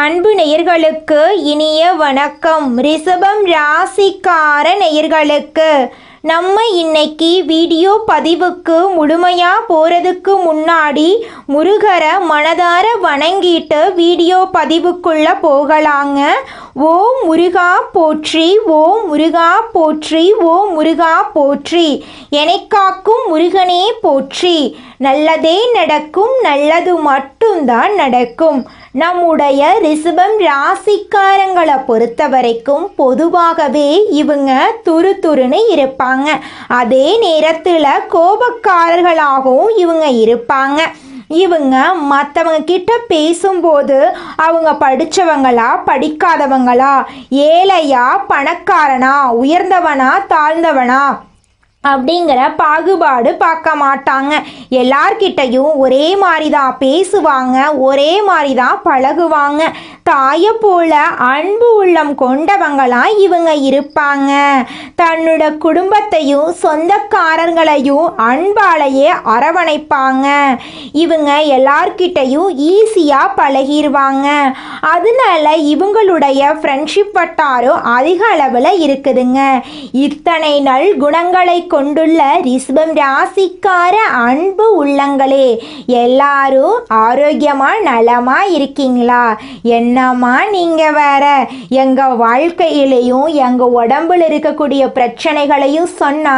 அன்பு நேயர்களுக்கு இனிய வணக்கம். ரிஷபம் ராசிக்கார நேயர்களுக்கு நம்ம இன்னைக்கு வீடியோ பதிவுக்கு முழுமையாக போகிறதுக்கு முன்னாடி முருகரை மனதார வணங்கிட்டு வீடியோ பதிவுக்குள்ளே போகலாங்க. ஓம் முருகா போற்றி, ஓம் முருகா போற்றி, ஓம் முருகா போற்றி, எனக்காக்கும் முருகனே போற்றி. நல்லதே நடக்கும், நல்லது மட்டும்தான் நடக்கும். நம்முடைய ரிஷபம் ராசிக்காரங்களை பொறுத்த வரைக்கும் பொதுவாகவே இவங்க துருதுருன்னு இருப்பாங்க. அதே நேரத்தில் கோபக்காரர்களாகவும் இவங்க இருப்பாங்க. இவங்க மற்றவங்க கிட்ட பேசும்போது அவங்க படித்தவங்களா படிக்காதவங்களா, ஏழையா பணக்காரனா, உயர்ந்தவனா தாழ்ந்தவனா அப்படிங்கிற பாகுபாடு பார்க்க மாட்டாங்க. எல்லார்கிட்டையும் ஒரே மாதிரி தான் பேசுவாங்க, ஒரே மாதிரி தான் பழகுவாங்க. தாயை போல அன்பு உள்ளம் கொண்டவங்களாம் இவங்க இருப்பாங்க. தன்னோட குடும்பத்தையும் சொந்தக்காரர்களையும் அன்பாலேயே அரவணைப்பாங்க. இவங்க எல்லார்கிட்டையும் ஈஸியாக பழகிடுவாங்க. அதனால இவங்களுடைய ஃப்ரெண்ட்ஷிப் வட்டாரம் அதிக அளவில் இருக்குதுங்க. இத்தனை நல் குணங்களை கொண்டுள்ள ரிஷபம் ராசிக்கார அன்பு உள்ளங்களே, எல்லாரும் ஆரோக்கியமா நலமா இருக்கீங்களா? என்னம்மா நீங்க வேற எங்க வாழ்க்கையிலையும் எங்க உடம்புல இருக்கக்கூடிய பிரச்சனைகளையும் சொன்னா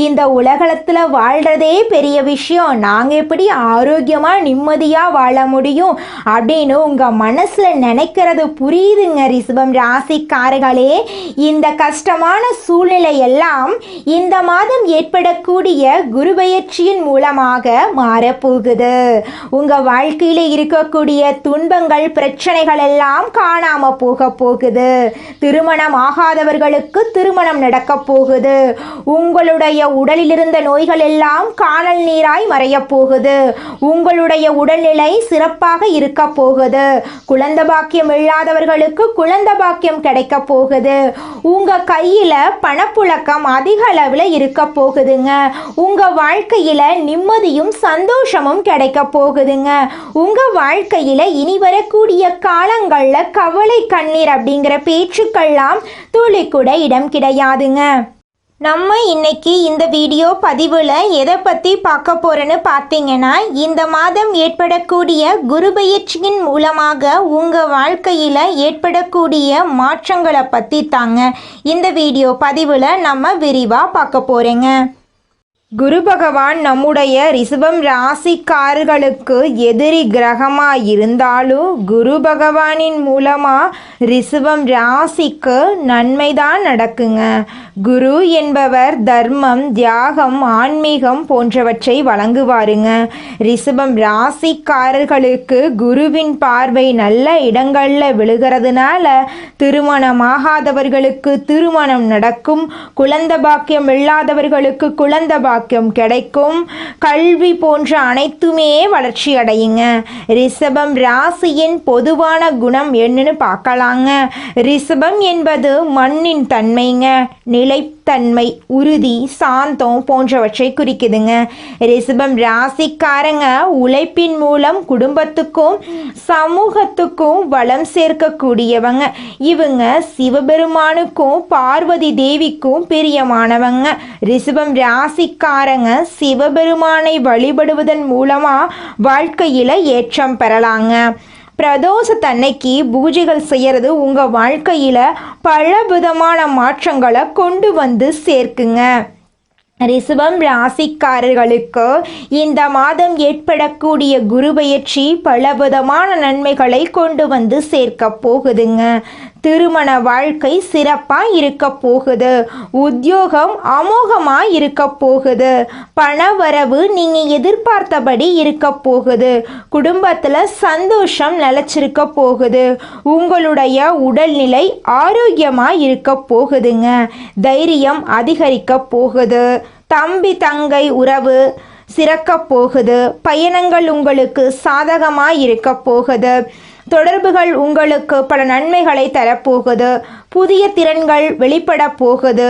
இந்த உலகத்துல வாழ்றதே பெரிய விஷயம், நாங்க எப்படி ஆரோக்கியமா நிம்மதியா வாழ முடியும் அப்படின்னு உங்க மனசுல நினைக்கிறது புரியுதுங்க. ரிஷபம் ராசிக்காரர்களே, இந்த கஷ்டமான சூழ்நிலை எல்லாம் இந்த மாதம் ஏற்படக்கூடிய குரு பெயர்ச்சியின் மூலமாக மாறப்போகுது. உங்க வாழ்க்கையில இருக்கக்கூடிய துன்பங்கள் பிரச்சனைகள் எல்லாம் காணாம போக போகுது. திருமணம் ஆகாதவர்களுக்கு திருமணம் நடக்க போகுது. உங்களுடைய உடலில் இருந்த நோய்கள் எல்லாம் காணல் நீராய் மறைய போகுது. உங்களுடைய உடல்நிலை சிறப்பாக இருக்க போகுது. குழந்தை பாக்கியம் இல்லாதவர்களுக்கு குழந்தை பாக்கியம் கிடைக்க போகுது. உங்க கையில பணப்புழக்கம் அதிக அளவில் இருக்க போகுதுங்க. உங்க வாழ்க்கையில நிம்மதியும் சந்தோஷமும் கிடைக்க போகுதுங்க. உங்க வாழ்க்கையில இனி வரக்கூடிய காலங்கள்ல கவலை கண்ணீர் அப்படிங்கிற பேச்சுக்கெல்லாம் துளி கூட இடம் கிடையாதுங்க. நம்ம இன்னைக்கு இந்த வீடியோ பதிவில் எதை பற்றி பார்க்க போகிறோன்னு பார்த்தீங்கன்னா, இந்த மாதம் ஏற்படக்கூடிய குரு பெயர்ச்சியின் மூலமாக உங்கள் வாழ்க்கையில் ஏற்படக்கூடிய மாற்றங்களை பற்றி தாங்க இந்த வீடியோ பதிவில் நம்ம விரிவாக பார்க்க போகிறோங்க. குரு பகவான் நம்முடைய ரிஷபம் ராசிக்காரர்களுக்கு எதிரி கிரகமாக இருந்தாலும் குரு பகவானின் மூலமாக ரிஷபம் ராசிக்கு நன்மைதான் நடக்குங்க. குரு என்பவர் தர்மம், தியாகம், ஆன்மீகம் போன்றவற்றை வழங்குவாருங்க. ரிஷபம் ராசிக்காரர்களுக்கு குருவின் பார்வை நல்ல இடங்களில் விழுகிறதுனால திருமணமாகாதவர்களுக்கு திருமணம் நடக்கும். குழந்தை பாக்கியம் இல்லாதவர்களுக்கு குழந்தை பாக்கியம் கிடைக்கும். கல்வி போன்ற அனைத்துமே வளர்ச்சி அடையுங்க. ரிஷபம் ராசியின் பொதுவான குணம் என்னன்னு பார்க்கலாங்க. ரிஷபம் என்பது மண்ணின் தன்மைங்க. நிலைத்தன்மை, உறுதி, சாந்தம் போன்றவற்றை குறிக்குதுங்க. ரிஷபம் ராசிக்காரங்க உழைப்பின் மூலம் குடும்பத்துக்கும் சமூகத்துக்கும் வளம் சேர்க்கக்கூடியவங்க. இவங்க சிவபெருமானுக்கும் பார்வதி தேவிக்கும் பிரியமானவங்க. ரிஷபம் ராசிக்காரங்க சிவபெருமானை வழிபடுவதன் மூலமா வாழ்க்கையில ஏற்றம் பெறலாங்க. பிரதோஷத்தன்னைக்கு பூஜைகள் செய்கிறது உங்கள் வாழ்க்கையில் பல விதமான மாற்றங்களை கொண்டு வந்து சேர்க்குங்க. ரிஷபம் ராசிக்காரர்களுக்கு இந்த மாதம் ஏற்படக்கூடிய குரு பெயர்ச்சி பலவிதமான நன்மைகளை கொண்டு வந்து சேர்க்க போகுதுங்க. திருமண வாழ்க்கை சிறப்பாக இருக்க போகுது. உத்தியோகம் அமோகமாக இருக்க போகுது. பண வரவு நீங்கள் எதிர்பார்த்தபடி இருக்க போகுது. குடும்பத்தில் சந்தோஷம் நிலச்சிருக்க போகுது. உங்களுடைய உடல்நிலை ஆரோக்கியமாக இருக்க போகுதுங்க. தைரியம் அதிகரிக்க போகுது. தம்பி தங்கை உறவு சிறக்க போகுது. பயணங்கள் உங்களுக்கு சாதகமாக இருக்க போகுது. தொடர்புகள் உங்களுக்கு பல நன்மைகளை தரப்போகுது. புதிய திறன்கள் வெளிப்பட போகுது.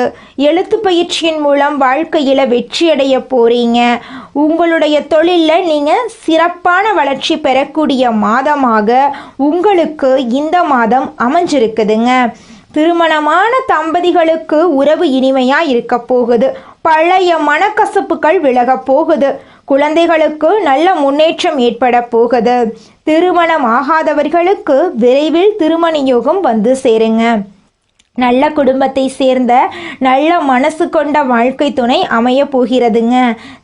எழுத்து பயிற்சியின் மூலம் வாழ்க்கையில் வெற்றியடைய போறீங்க. உங்களுடைய தொழிலில் நீங்கள் சிறப்பான வளர்ச்சி பெறக்கூடிய மாதமாக உங்களுக்கு இந்த மாதம் அமைஞ்சிருக்குதுங்க. திருமணமான தம்பதிகளுக்கு உறவு இனிமையாக இருக்க போகுது. பழைய மனக்கசப்புகள் விலக போகுது. குழந்தைகளுக்கு நல்ல முன்னேற்றம் ஏற்பட போகுது. திருமணம் ஆகாதவர்களுக்கு விரைவில் திருமண யோகம் வந்து சேருங்க. நல்ல குடும்பத்தை சேர்ந்த நல்ல மனசு கொண்ட வாழ்க்கை துணை அமைய போகிறதுங்க.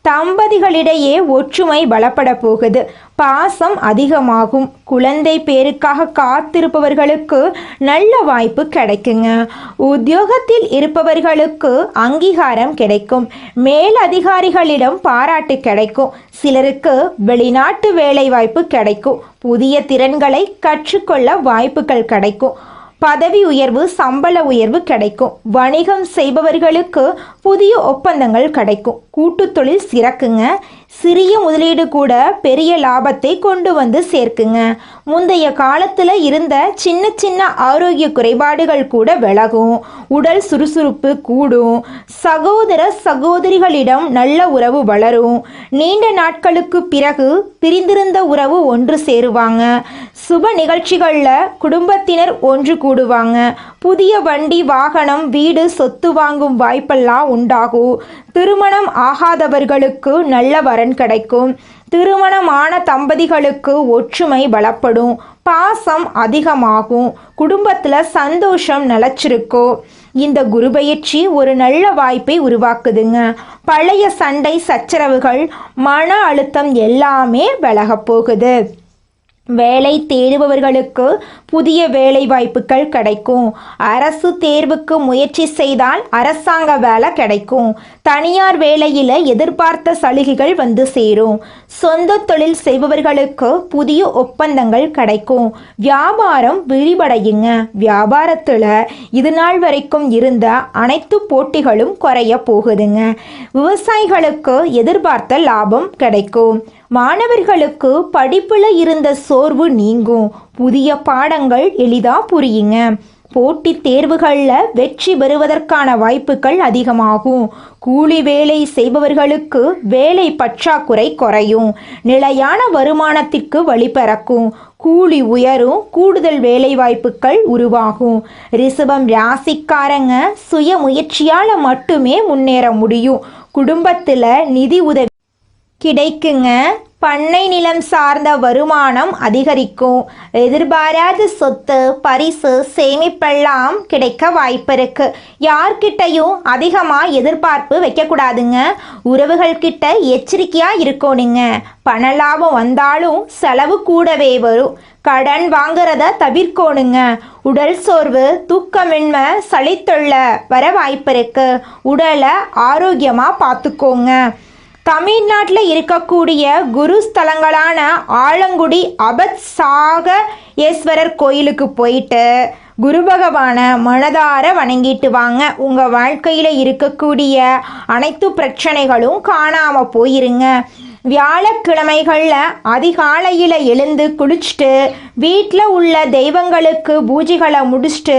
தம்பதிகளிடையே ஒற்றுமை பலப்பட போகுது. பாசம் அதிகமாகும். குழந்தை பேருக்காக காத்திருப்பவர்களுக்கு நல்ல வாய்ப்பு கிடைக்குங்க. உத்தியோகத்தில் இருப்பவர்களுக்கு அங்கீகாரம் கிடைக்கும். மேல் அதிகாரிகளிடம் பாராட்டு கிடைக்கும். சிலருக்கு வெளிநாட்டு வேலை வாய்ப்பு கிடைக்கும். புதிய திறன்களை கற்றுக்கொள்ள வாய்ப்புகள் கிடைக்கும். பதவி உயர்வு, சம்பள உயர்வு கிடைக்கும். வணிகம் செய்பவர்களுக்கு புதிய ஒப்பந்தங்கள் கிடைக்கும். கூட்டு தொழில் சிறக்குங்க. சிறிய முதலீடு கூட பெரிய லாபத்தை கொண்டு வந்து சேர்க்குங்க. முந்தைய காலத்தில் இருந்த சின்ன சின்ன ஆரோக்கிய குறைபாடுகள் கூட விலகும். உடல் சுறுசுறுப்பு கூடும். சகோதர சகோதரிகளிடம் நல்ல உறவு வளரும். நீண்ட நாட்களுக்கு பிறகு பிரிந்திருந்த உறவு ஒன்று சேருவாங்க. சுப நிகழ்ச்சிகளில் குடும்பத்தினர் ஒன்று கூடுவாங்க. புதிய வண்டி, வாகனம், வீடு, சொத்து வாங்கும் வாய்ப்பெல்லாம் உண்டாகும். திருமணம் ஆகாதவர்களுக்கு நல்ல வரன் கிடைக்கும். திருமணமான தம்பதிகளுக்கு ஒற்றுமை பலப்படும். பாசம் அதிகமாகும். குடும்பத்தில் சந்தோஷம் நிலச்சிருக்கும். இந்த குரு பயிற்சி ஒரு நல்ல வாய்ப்பை உருவாக்குதுங்க. பழைய சண்டை சச்சரவுகள், மன அழுத்தம் எல்லாமே விலகப் போகுது. வேலை தேடுபவர்களுக்கு புதிய வேலை வாய்ப்புகள் கிடைக்கும். அரசு தேர்வுக்கு முயற்சி செய்தால் அரசாங்க வேலை கிடைக்கும். தனியார் வேலையில் எதிர்பார்த்த சலுகைகள் வந்து சேரும். சொந்த தொழில் செய்பவர்களுக்கு புதிய ஒப்பந்தங்கள் கிடைக்கும். வியாபாரம் விரிவடையுங்க. வியாபாரத்தில் இது நாள் வரைக்கும் இருந்த அனைத்து போட்டிகளும் குறைய போகுதுங்க. விவசாயிகளுக்கு எதிர்பார்த்த லாபம் கிடைக்கும். மாணவர்களுக்கு படிப்புல இருந்த சோர்வு நீங்கும். புதிய பாடங்கள் எளிதா புரியுங்க. போட்டித் தேர்வுகளில் வெற்றி பெறுவதற்கான வாய்ப்புகள் அதிகமாகும். கூலி வேலை செய்பவர்களுக்கு வேலை பற்றாக்குறை குறையும். நிலையான வருமானத்திற்கு வழிபிறக்கும். கூலி உயரும். கூடுதல் வேலை வாய்ப்புகள் உருவாகும். ரிஷபம் ராசிக்காரங்க சுய முயற்சியால் மட்டுமே முன்னேற முடியும். குடும்பத்தில் நிதி உதவி கிடைக்குங்க. பண்ணை நிலம் சார்ந்த வருமானம் அதிகரிக்கும். எதிர்பாராத சொத்து, பரிசு, சேமிப்பெல்லாம் கிடைக்க வாய்ப்பு இருக்கு. யார்கிட்டையும் அதிகமாக எதிர்பார்ப்பு வைக்கக்கூடாதுங்க. உறவுகள்கிட்ட எச்சரிக்கையாக இருக்கணுங்க. பண லாபம் வந்தாலும் செலவு கூடவே வரும். கடன் வாங்குறத தவிர்க்கணுங்க. உடல் சோர்வு, தூக்கமின்மை, சளித்தொல்லை வர வாய்ப்பு இருக்கு. உடலை ஆரோக்கியமாக பார்த்துக்கோங்க. தமிழ்நாட்டில் இருக்கக்கூடிய குரு ஸ்தலங்களான ஆலங்குடி அபத்சாகேஸ்வரர் கோயிலுக்கு போயிட்டு குரு பகவானை மனதார வணங்கிட்டு வாங்க. உங்கள் வாழ்க்கையில் இருக்கக்கூடிய அனைத்து பிரச்சனைகளும் காணாமல் போயிருங்க. வியாழக்கிழமைகளில் அதிகாலையில் எழுந்து குளிச்சுட்டு வீட்டில் உள்ள தெய்வங்களுக்கு பூஜைகளை முடிச்சுட்டு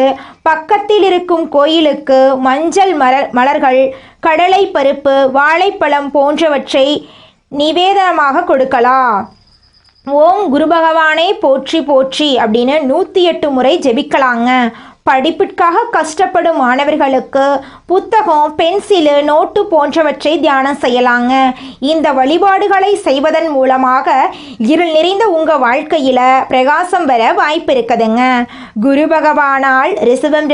பக்கத்தில் இருக்கும் கோயிலுக்கு மஞ்சள் மலர்கள், கடலை பருப்பு, வாழைப்பழம் போன்றவற்றை நிவேதனமாக கொடுக்கலாம். ஓம் குரு பகவானை போற்றி போற்றி அப்படின்னு 108 முறை ஜெபிக்கலாங்க. படிப்பிற்காக கஷ்டப்படும் மாணவர்களுக்கு புத்தகம், பென்சிலு, நோட்டு போன்றவற்றை தியானம் செய்யலாங்க. இந்த வழிபாடுகளை செய்வதன் மூலமாக இருள் நிறைந்த உங்கள் வாழ்க்கையில் பிரகாசம் வர வாய்ப்பு இருக்குதுங்க. குரு பகவானால் ரிஷபம்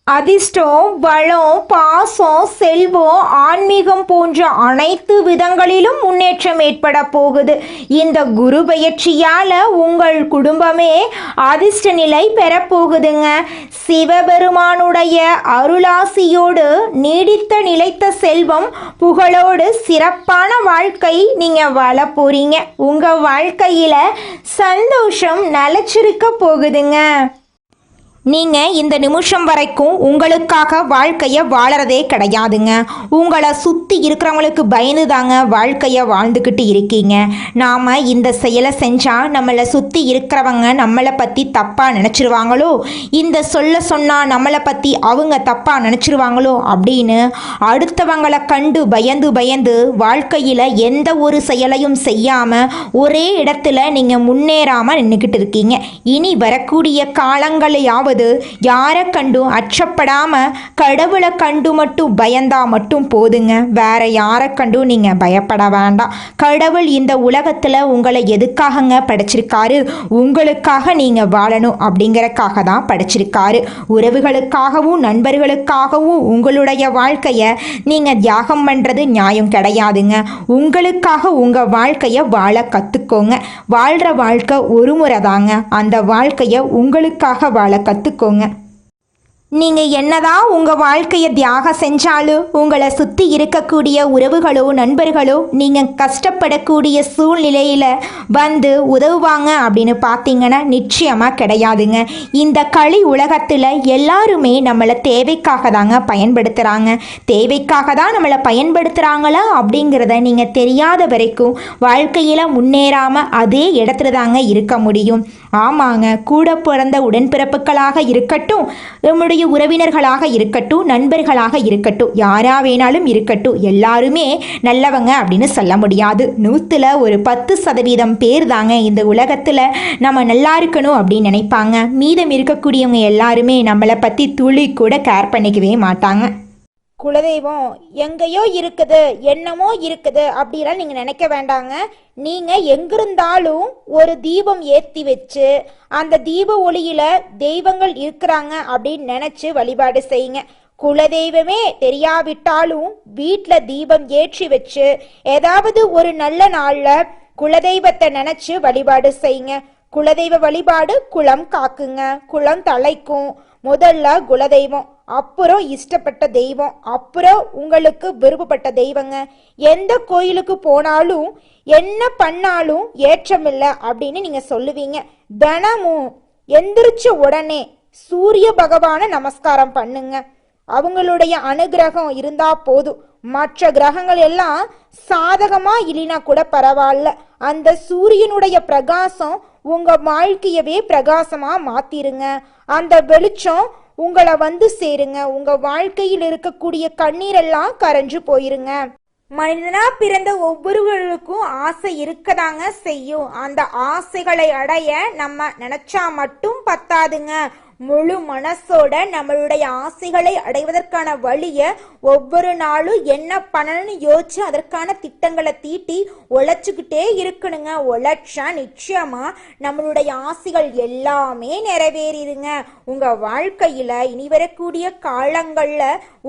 அதிர்ஷ்டம், வளம், பாசம், செல்வம், ஆன்மீகம் போன்ற அனைத்து விதங்களிலும் முன்னேற்றம் ஏற்பட போகுது. இந்த குரு பயிற்சியால் உங்கள் குடும்பமே அதிர்ஷ்ட நிலை பெறப்போகுதுங்க. சிவபெருமானுடைய அருளாசியோடு நீடித்த நிலைத்த செல்வம், புகழோடு சிறப்பான வாழ்க்கை நீங்கள் வாழ போறீங்க. உங்கள் வாழ்க்கையில் சந்தோஷம் நிலச்சிருக்க போகுதுங்க. நீங்கள் இந்த நிமிஷம் வரைக்கும் உங்களுக்காக வாழ்க்கையை வாழறதே கிடையாதுங்க. உங்களை சுற்றி இருக்கிறவங்களுக்கு பயந்து தாங்க வாழ்க்கையை வாழ்ந்துக்கிட்டு இருக்கீங்க. நாம் இந்த செயலை செஞ்சால் நம்மளை சுற்றி இருக்கிறவங்க நம்மளை பற்றி தப்பாக நினச்சிருவாங்களோ, இந்த சொன்னால் நம்மளை பற்றி அவங்க தப்பாக நினச்சிருவாங்களோ அப்படின்னு அடுத்தவங்களை கண்டு பயந்து பயந்து வாழ்க்கையில் எந்த ஒரு செயலையும் செய்யாமல் ஒரே இடத்துல நீங்கள் முன்னேறாமல் நின்றுக்கிட்டு இருக்கீங்க. இனி வரக்கூடிய காலங்களையாவது யாரை கண்டும் அச்சப்படாம கடவுளை கண்டு மட்டும் பயந்தா மட்டும் போதுங்க. வேற யாரை கண்டும் நீங்க பயப்பட வேண்டாம். கடவுள் இந்த உலகத்துல உங்களை எதுக்காகங்க படைச்சிருக்காரு? உங்களுக்காக நீங்க வாழணும் அப்படிங்கறக்காக தான் படைச்சிருக்காரு. உறவுகளுக்காகவும் நண்பர்களுக்காகவும் உங்களுடைய வாழ்க்கைய நீங்க தியாகம் பண்றது நியாயம் கிடையாதுங்க. உங்களுக்காக உங்க வாழ்க்கைய வாழ கத்துக்கோங்க. வாழ்ற வாழ்க்கை ஒரு முறை தாங்க. அந்த வாழ்க்கைய உங்களுக்காக வாழ கத்துக்கோங்க. நீங்கள் என்னதான் உங்கள் வாழ்க்கையை தியாகம் செஞ்சாலும் உங்களை சுற்றி இருக்கக்கூடிய உறவுகளோ நண்பர்களோ நீங்கள் கஷ்டப்படக்கூடிய சூழ்நிலையில் வந்து உதவுவாங்க அப்படின்னு பார்த்தீங்கன்னா நிச்சயமாக கிடையாதுங்க. இந்த களி உலகத்தில் எல்லாருமே நம்மளை தேவைக்காக தாங்க பயன்படுத்துகிறாங்க. தேவைக்காக தான் நம்மளை பயன்படுத்துகிறாங்களா அப்படிங்கிறத நீங்கள் தெரியாத வரைக்கும் வாழ்க்கையில் முன்னேறாமல் அதே இடத்துல தாங்க இருக்க முடியும். ஆமாங்க, கூட பிறந்த உடன்பிறப்புகளாக இருக்கட்டும், நம்முடைய உறவினர்களாக இருக்கட்டும், நண்பர்களாக இருக்கட்டும், யாரா வேணாலும் இருக்கட்டும், எல்லாருமே நல்லவங்க அப்படின்னு சொல்ல முடியாது. 100ல் ஒரு 10% பேர் தாங்க இந்த உலகத்தில் நம்ம நல்லா இருக்கணும் அப்படின்னு நினைப்பாங்க. மீதம் இருக்கக்கூடியவங்க எல்லாருமே நம்மளை பற்றி துளி கூட கேர் பண்ணிக்கவே மாட்டாங்க. குலதெய்வம் எங்கேயோ இருக்குது, என்னமோ இருக்குது அப்படிலாம் நீங்கள் நினைக்க வேண்டாங்க. நீங்கள் எங்கிருந்தாலும் ஒரு தீபம் ஏற்றி வச்சு அந்த தீப ஒளியில் தெய்வங்கள் இருக்கிறாங்க அப்படின்னு நினச்சி வழிபாடு செய்யுங்க. குலதெய்வமே தெரியாவிட்டாலும் வீட்டில் தீபம் ஏற்றி வச்சு ஏதாவது ஒரு நல்ல நாளில் குலதெய்வத்தை நினச்சி வழிபாடு செய்யுங்க. குலதெய்வ வழிபாடு குலம் காக்குங்க, குலம் தலைக்கும். முதல்ல குலதெய்வம், அப்புறம் இஷ்டப்பட்ட தெய்வம், அப்புறம் உங்களுக்கு விருப்பப்பட்ட தெய்வங்க. எந்த கோயிலுக்கு போனாலும் என்ன பண்ணாலும் ஏற்றமில்லை அப்படின்னு நீங்க சொல்லுவீங்க. தினமும் எந்திரிச்ச உடனே சூரிய பகவானை நமஸ்காரம் பண்ணுங்க. அவங்களுடைய அனுகிரகம் இருந்தா போதும். மற்ற கிரகங்கள் எல்லாம் சாதகமா இல்லைனா கூட பரவாயில்ல, அந்த சூரியனுடைய பிரகாசம் உங்க வாழ்க்கையவே பிரகாசமா மாத்திருங்க. அந்த வெளிச்சம் உங்களை வந்து சேருங்க. உங்க வாழ்க்கையில் இருக்கக்கூடிய கண்ணீரெல்லாம் கரைஞ்சு போயிருங்க. மனிதனா பிறந்த ஒவ்வொருவருக்கும் ஆசை இருக்கதாங்க செய்யும். அந்த ஆசைகளை அடைய நம்ம நினைச்சா மட்டும் பத்தாதுங்க. முழு மனசோட நம்மளுடைய ஆசைகளை அடைவதற்கான வழியை ஒவ்வொரு நாளும் என்ன பண்ணணும்னு யோசிச்சு அதற்கான திட்டங்களை தீட்டி உழைச்சிக்கிட்டே இருக்கணுங்க. உழைச்சா நிச்சயமா நம்மளுடைய ஆசைகள் எல்லாமே நிறைவேறிடுங்க. உங்க வாழ்க்கையில இனி வரக்கூடிய காலங்கள்ல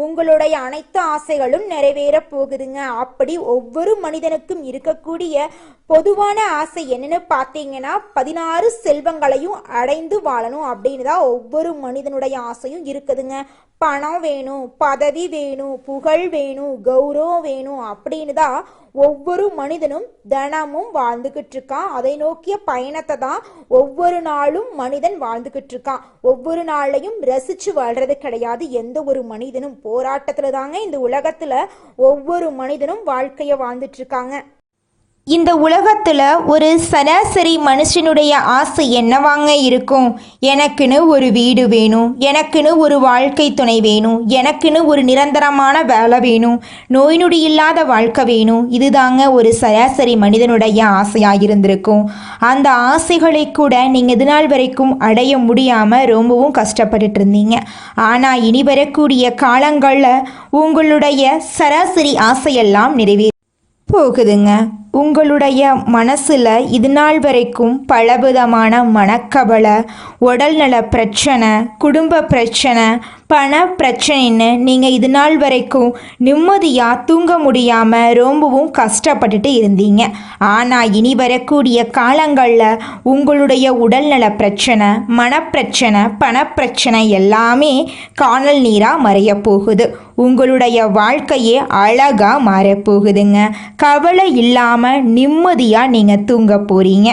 உங்களுடைய அனைத்து ஆசைகளும் நிறைவேற போகுதுங்க. அப்படி ஒவ்வொரு மனிதனுக்கும் இருக்கக்கூடிய பொதுவான ஆசை என்னன்னு பார்த்தீங்கன்னா 16 செல்வங்களையும் அடைந்து வாழணும் அப்படின்னு தான் ஒவ்வொரு மனிதனுடைய ஆசையும் இருக்குதுங்க. பணம் வேணும், பதவி வேணும், புகழ் வேணும், கௌரவம் வேணும் அப்படின்னு தான் ஒவ்வொரு மனிதனும் தினமும் வாழ்ந்துகிட்டு இருக்கான். அதை நோக்கிய பயணத்தை தான் ஒவ்வொரு நாளும் மனிதன் வாழ்ந்துகிட்டு இருக்கான். ஒவ்வொரு நாளையும் ரசிச்சு வாழ்றது கிடையாது. எந்த ஒரு மனிதனும் போராட்டத்துல தாங்க இந்த உலகத்துல ஒவ்வொரு மனிதனும் வாழ்க்கைய வாழ்ந்துட்டு இருக்காங்க. இந்த உலகத்தில் ஒரு சராசரி மனுஷனுடைய ஆசை என்னவாங்க இருக்கும்? எனக்குன்னு ஒரு வீடு வேணும், எனக்குன்னு ஒரு வாழ்க்கை துணை வேணும், எனக்குன்னு ஒரு நிரந்தரமான வேலை வேணும், நோய் நொடி இல்லாத வாழ்க்கை வேணும். இதுதாங்க ஒரு சராசரி மனிதனுடைய ஆசையாக இருந்திருக்கும். அந்த ஆசைகளை கூட நீங்கள் இது நாள் வரைக்கும் அடைய முடியாமல் ரொம்பவும் கஷ்டப்பட்டுட்டு இருந்தீங்க. ஆனால் இனி வரக்கூடிய காலங்களில் உங்களுடைய சராசரி ஆசையெல்லாம் நிறைவேற போகுதுங்க. உங்களுடைய மனசில் இது நாள் வரைக்கும் பலவிதமான மனக்கவலை, உடல்நல பிரச்சனை, குடும்ப பிரச்சனை, பண பிரச்சனைன்னு நீங்கள் இது நாள் வரைக்கும் நிம்மதியாக தூங்க முடியாமல் ரொம்பவும் கஷ்டப்பட்டுட்டு இருந்தீங்க. ஆனால் இனி வரக்கூடிய காலங்களில் உங்களுடைய உடல்நல பிரச்சனை, மனப்பிரச்சனை, பணப்பிரச்சனை எல்லாமே காணல் நீராக மறைய போகுது. உங்களுடைய வாழ்க்கையே அழகாக மாறப்போகுதுங்க. கவலை இல்லாமல் நிம்மதியாக நீங்கள் தூங்க போகிறீங்க.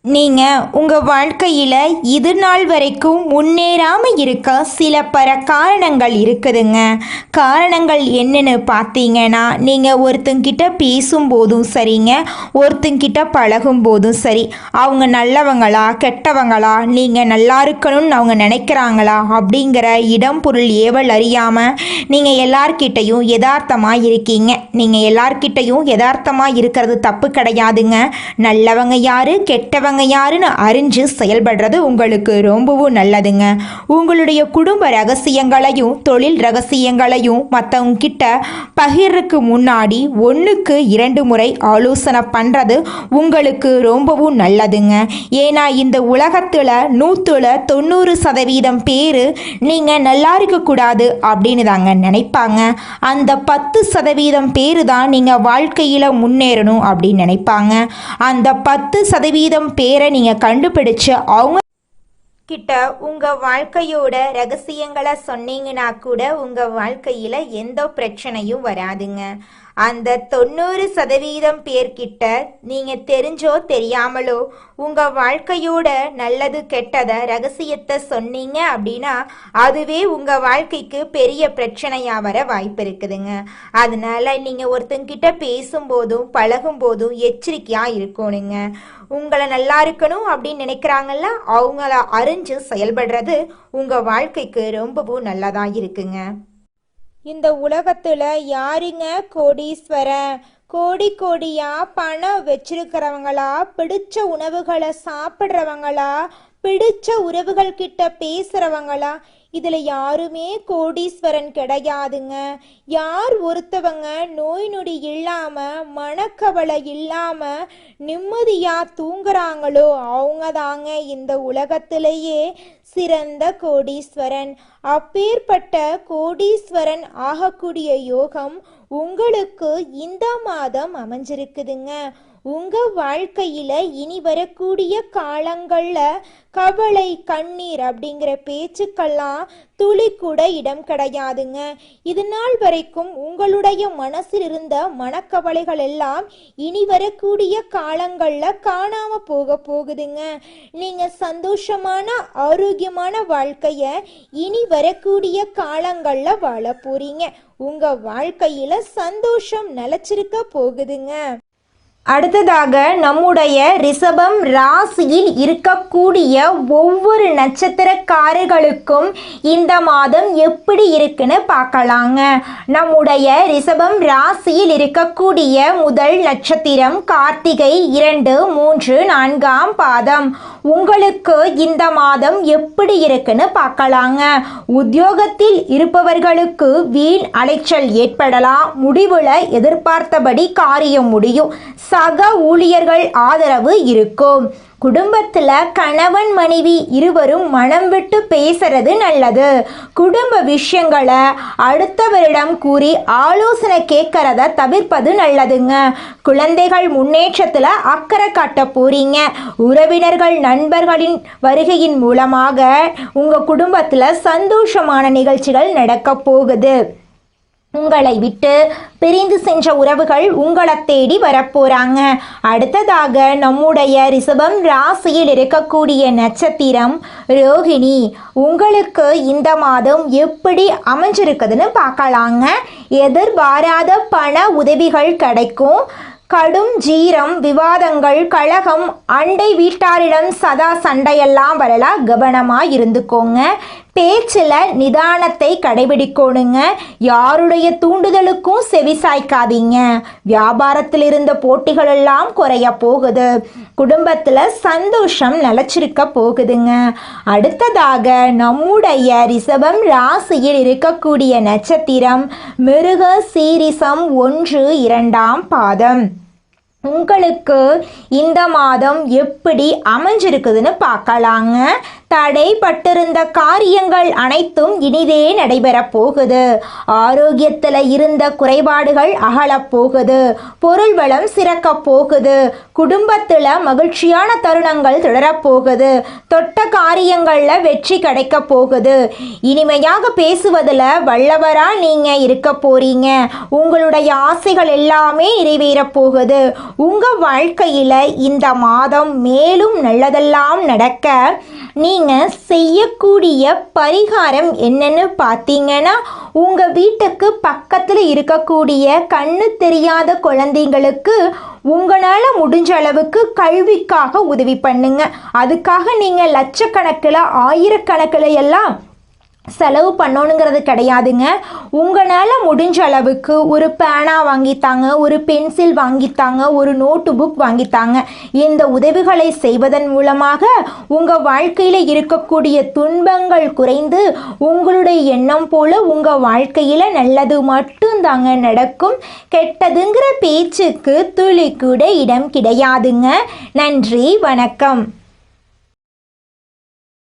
நீங்கள் உங்கள் வாழ்க்கையில் இது நாள் வரைக்கும் முன்னேறாமல் இருக்க சில காரணங்கள் இருக்குதுங்க. காரணங்கள் என்னன்னு பார்த்தீங்கன்னா, நீங்கள் ஒருத்தங்கிட்ட பேசும்போதும் சரிங்க, ஒருத்தங்கிட்ட பழகும் போதும் சரி, அவங்க நல்லவங்களா கெட்டவங்களா, நீங்கள் நல்லா இருக்கணும்னு அவங்க நினைக்கிறாங்களா அப்படிங்கிற இடம் பொருள் ஏவல் அறியாமல் நீங்கள் எல்லார்கிட்டையும் யதார்த்தமாக இருக்கீங்க. நீங்கள் எல்லார்கிட்டையும் யதார்த்தமாக இருக்கிறது தப்பு கிடையாதுங்க. நல்லவங்க யார் கெட்டவங்க யாருன்னு அறிஞ்சு செயல்படுறது உங்களுக்கு ரொம்பவும் நல்லதுங்க. உங்களுடைய குடும்ப ரகசியங்களையும் தொழில் ரகசியங்களையும் மற்றவங்க கிட்ட பகிர்றதுக்கு முன்னாடி 1க்கு 2 முறை ஆலோசனை பண்ணுறது உங்களுக்கு ரொம்பவும் நல்லதுங்க. ஏன்னா இந்த உலகத்தில் 190% பேர் நீங்கள் நல்லா இருக்கக்கூடாது அப்படின்னு தாங்க நினைப்பாங்க. அந்த 10% பேர் தான் நீங்கள் வாழ்க்கையில் முன்னேறணும் அப்படின்னு நினைப்பாங்க. அந்த 10% பேரை நீங்கள் கண்டுபிடிச்சு அவங்க கிட்ட உங்கள் வாழ்க்கையோட ரகசியங்களை சொன்னீங்கன்னா கூட உங்கள் வாழ்க்கையில் எந்த பிரச்சனையும் வராதுங்க. அந்த 90% பேர்கிட்ட நீங்கள் தெரிஞ்சோ தெரியாமலோ உங்கள் வாழ்க்கையோட நல்லது கெட்டதை ரகசியத்தை சொன்னீங்க அப்படின்னா அதுவே உங்கள் வாழ்க்கைக்கு பெரிய பிரச்சனையாக வர வாய்ப்பு இருக்குதுங்க. அதனால நீங்கள் ஒருத்தங்கிட்ட பேசும்போதும் பழகும்போதும் எச்சரிக்கையாக இருக்கணுங்க. உங்களை நல்லா இருக்கணும் அப்படின்னு நினைக்கிறாங்கல்ல, அவங்கள அறிஞ்சு செயல்படுறது உங்கள் வாழ்க்கைக்கு ரொம்பவும் நல்லதாக இருக்குங்க. இந்த உலகத்தில் யாருங்க கோடீஸ்வரன்? கோடி கோடியா பணம் வச்சிருக்கிறவங்களா, பிடிச்ச உணவுகளை சாப்பிட்றவங்களா, பிடிச்ச உறவுகள் கிட்ட பேசுறவங்களா? இதுல யாருமே கோடீஸ்வரன் கிடையாதுங்க. யார் ஒருத்தவங்க நோய் நொடி இல்லாம மனக்கவலை இல்லாம நிம்மதியா தூங்குறாங்களோ அவங்க தாங்க இந்த உலகத்திலேயே சிறந்த கோடீஸ்வரன். அப்பேற்பட்ட கோடீஸ்வரன் ஆகக்கூடிய யோகம் உங்களுக்கு இந்த மாதம் அமைஞ்சிருக்குதுங்க. உங்க வாழ்க்கையில இனி வரக்கூடிய காலங்கள்ல கவலை கண்ணீர் அப்படிங்கிற பேச்சுக்கெல்லாம் துளி கூட இடம் கிடையாதுங்க. இது நாள் வரைக்கும் உங்களுடைய மனசில் இருந்த மனக்கவலைகள் எல்லாம் இனி வரக்கூடிய காலங்கள்ல காணாம போகுதுங்க. நீங்க சந்தோஷமான ஆரோக்கியமான வாழ்க்கைய இனி வரக்கூடிய காலங்கள்ல வாழ போறீங்க. உங்க வாழ்க்கையில சந்தோஷம் நிலைச்சிருக்க போகுதுங்க. அடுத்ததாக நம்முடைய ரிஷபம் ராசியில் இருக்கக்கூடிய ஒவ்வொரு நட்சத்திரக்காரர்களுக்கும் இந்த மாதம் எப்படி இருக்குன்னு பார்க்கலாங்க. நம்முடைய ரிஷபம் ராசியில் இருக்கக்கூடிய முதல் நட்சத்திரம் கார்த்திகை 2, 3, 4ஆம் பாதம். உங்களுக்கு இந்த மாதம் எப்படி இருக்குன்னு பார்க்கலாங்க. உத்தியோகத்தில் இருப்பவர்களுக்கு வீண் அலைச்சல் ஏற்படலாம். முடிவுல எதிர்பார்த்தபடி காரியம் முடியும். சக ஊழியர்கள் ஆதரவு இருக்கும். குடும்பத்தில் கணவன் மனைவி இருவரும் மனம் விட்டு பேசுறது நல்லது. குடும்ப விஷயங்களை அடுத்தவரிடம் கூறி ஆலோசனை கேட்கறத தவிர்ப்பது நல்லதுங்க. குழந்தைகள் முன்னேற்றத்தில் அக்கறை காட்ட போறீங்க. உறவினர்கள் நண்பர்களின் வருகையின் மூலமாக உங்கள் குடும்பத்தில் சந்தோஷமான நிகழ்ச்சிகள் நடக்க போகுது. உங்களை விட்டு பிரிந்து சென்ற உறவுகள் உங்களை தேடி வரப்போறாங்க. அடுத்ததாக நம்முடைய ரிஷபம் ராசியில் இருக்கக்கூடிய நட்சத்திரம் ரோகிணி. உங்களுக்கு இந்த மாதம் எப்படி அமைஞ்சிருக்குதுன்னு பார்க்கலாங்க. எதிர்பாராத பண உதவிகள் கிடைக்கும். கடும் ஜீரம், விவாதங்கள், கழகம், அண்டை வீட்டாரிடம் சதா சண்டையெல்லாம் வரலாம். கவனமாக இருந்துக்கோங்க. பேச்சில் நிதானத்தை கடைபிடிக்கணுங்க. யாருடைய தூண்டுதலுக்கும் செவி சாய்க்காதீங்க. வியாபாரத்தில் இருந்த போட்டிகள் எல்லாம் குறைய போகுது. குடும்பத்தில் சந்தோஷம் நிலச்சிருக்க போகுதுங்க. அடுத்ததாக நம்முடைய ரிஷபம் ராசியில் இருக்கக்கூடிய நட்சத்திரம் மிருக சீரிசம் 1, 2ஆம் பாதம். உங்களுக்கு இந்த மாதம் எப்படி அமைஞ்சிருக்குதுன்னு பார்க்கலாங்க. தடைப்பட்டிருந்த காரியங்கள் அனைத்தும் இனிதே நடைபெறப் போகுது. ஆரோக்கியத்தில் இருந்த குறைபாடுகள் அகலப் போகுது. பொருள் வளம் சிறக்கப் போகுது. குடும்பத்தில் மகிழ்ச்சியான தருணங்கள் தொடரப்போகுது. தொட்ட காரியங்களில் வெற்றி கிடைக்க போகுது. இனிமையாக பேசுவதில் வல்லவரா நீங்கள் இருக்க போறீங்க. உங்களுடைய ஆசைகள் எல்லாமே நிறைவேறப் போகுது. உங்கள் வாழ்க்கையில் இந்த மாதம் மேலும் நல்லதெல்லாம் நடக்க நீங்கள் செய்யக்கூடிய பரிகாரம் என்னன்னு பார்த்தீங்கன்னா, உங்கள் வீட்டுக்கு பக்கத்தில் இருக்கக்கூடிய கண்ணு தெரியாத குழந்தைங்களுக்கு உங்களால் முடிஞ்ச அளவுக்கு கல்விக்காக உதவி பண்ணுங்க. அதுக்காக நீங்கள் லட்சக்கணக்கில் ஆயிரக்கணக்கில் எல்லாம் செலவு பண்ணணுங்கிறது கிடையாதுங்க. உங்களால் முடிஞ்ச அளவுக்கு ஒரு பேனா வாங்கித்தாங்க, ஒரு பென்சில் வாங்கித்தாங்க, ஒரு நோட்டு புக் வாங்கித்தாங்க. இந்த உதவிகளை செய்வதன் மூலமாக உங்கள் வாழ்க்கையில் இருக்கக்கூடிய துன்பங்கள் குறைந்து உங்களுடைய எண்ணம் போல உங்கள் வாழ்க்கையில் நல்லது மட்டும்தாங்க நடக்கும். கெட்டதுங்கிற பேச்சுக்கு துளி கூட இடம் கிடையாதுங்க. நன்றி, வணக்கம்.